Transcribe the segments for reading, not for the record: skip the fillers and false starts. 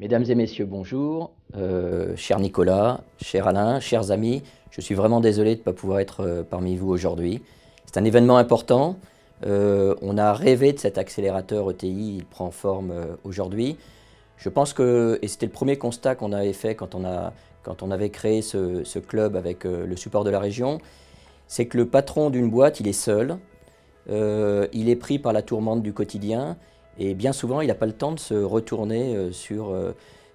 Mesdames et messieurs, bonjour. Cher Nicolas, cher Alain, chers amis, je suis vraiment désolé de ne pas pouvoir être parmi vous aujourd'hui. C'est un événement important. On a rêvé de cet accélérateur ETI, il prend forme aujourd'hui. Je pense que, et c'était le premier constat qu'on avait fait quand on avait créé ce club avec le support de la région, c'est que le patron d'une boîte, il est seul, il est pris par la tourmente du quotidien, et bien souvent, il n'a pas le temps de se retourner sur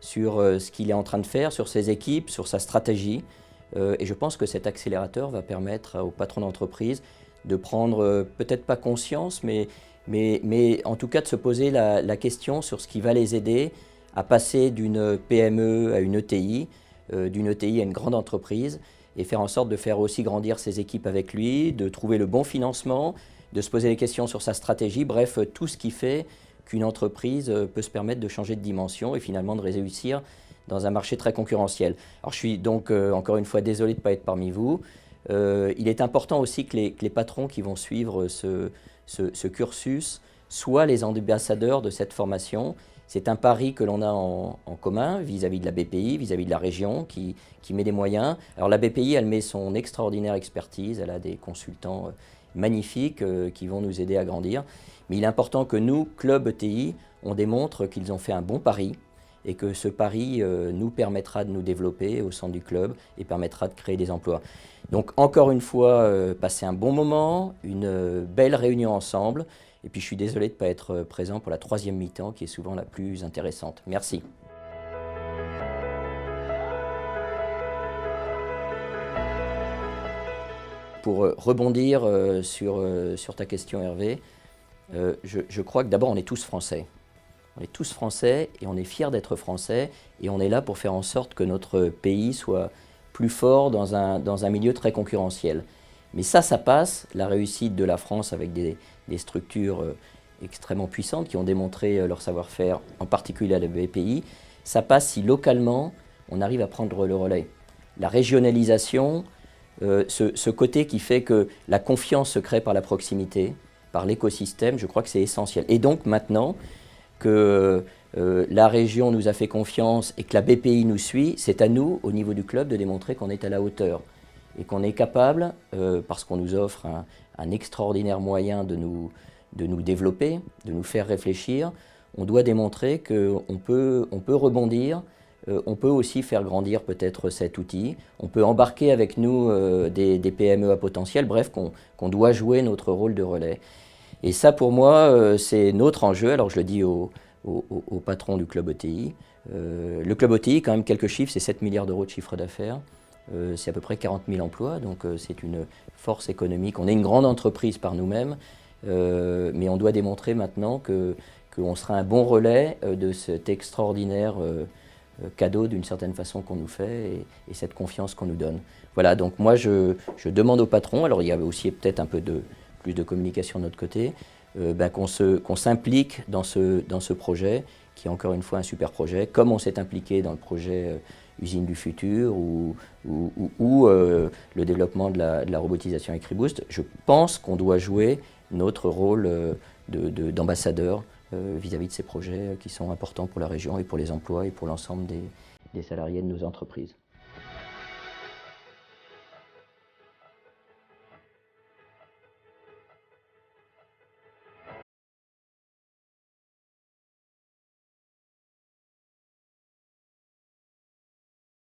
ce qu'il est en train de faire, sur ses équipes, sur sa stratégie. Et je pense que cet accélérateur va permettre aux patrons d'entreprise de prendre peut-être pas conscience, mais en tout cas de se poser la question sur ce qui va les aider à passer d'une PME à une ETI, d'une ETI à une grande entreprise, et faire en sorte de faire aussi grandir ses équipes avec lui, de trouver le bon financement, de se poser des questions sur sa stratégie, bref, tout ce qui fait qu'une entreprise peut se permettre de changer de dimension et finalement de réussir dans un marché très concurrentiel. Alors je suis donc encore une fois désolé de ne pas être parmi vous. Il est important aussi que les patrons qui vont suivre ce cursus soient les ambassadeurs de cette formation. C'est un pari que l'on a en commun vis-à-vis de la BPI, vis-à-vis de la région qui met des moyens. Alors la BPI, elle met son extraordinaire expertise, elle a des consultants magnifiques qui vont nous aider à grandir. Mais il est important que nous, Club ETI, on démontre qu'ils ont fait un bon pari et que ce pari nous permettra de nous développer au sein du club et permettra de créer des emplois. Donc encore une fois, passer un bon moment, une belle réunion ensemble. Et puis je suis désolé de ne pas être présent pour la troisième mi-temps qui est souvent la plus intéressante. Merci. Pour rebondir sur ta question, Hervé, je crois que d'abord on est tous français. On est tous français et on est fiers d'être français et on est là pour faire en sorte que notre pays soit plus fort dans un milieu très concurrentiel. Mais ça passe, la réussite de la France avec des structures extrêmement puissantes qui ont démontré leur savoir-faire, en particulier à la BPI, ça passe si localement on arrive à prendre le relais. La régionalisation, ce côté qui fait que la confiance se crée par la proximité, par l'écosystème, je crois que c'est essentiel. Et donc maintenant que la région nous a fait confiance et que la BPI nous suit, c'est à nous, au niveau du club, de démontrer qu'on est à la hauteur et qu'on est capable, parce qu'on nous offre un extraordinaire moyen de nous développer, de nous faire réfléchir, on doit démontrer qu'on peut rebondir, on peut aussi faire grandir peut-être cet outil, on peut embarquer avec nous des PME à potentiel, bref, qu'on doit jouer notre rôle de relais. Et ça, pour moi, c'est notre enjeu. Alors, je le dis au patron du Club ETI. Le Club ETI, quand même, quelques chiffres, c'est 7 milliards d'euros de chiffre d'affaires. C'est à peu près 40 000 emplois, donc c'est une force économique. On est une grande entreprise par nous-mêmes, mais on doit démontrer maintenant qu'on sera un bon relais de cet extraordinaire cadeau, d'une certaine façon, qu'on nous fait et cette confiance qu'on nous donne. Voilà, donc moi, je demande au patron, alors il y avait aussi peut-être un peu plus de communication de notre côté, qu'on s'implique dans ce projet, qui est encore une fois un super projet, comme on s'est impliqué dans le projet Usine du futur ou le développement de la robotisation avec Riboost. Je pense qu'on doit jouer notre rôle d'ambassadeur vis-à-vis de ces projets qui sont importants pour la région et pour les emplois et pour l'ensemble des salariés de nos entreprises.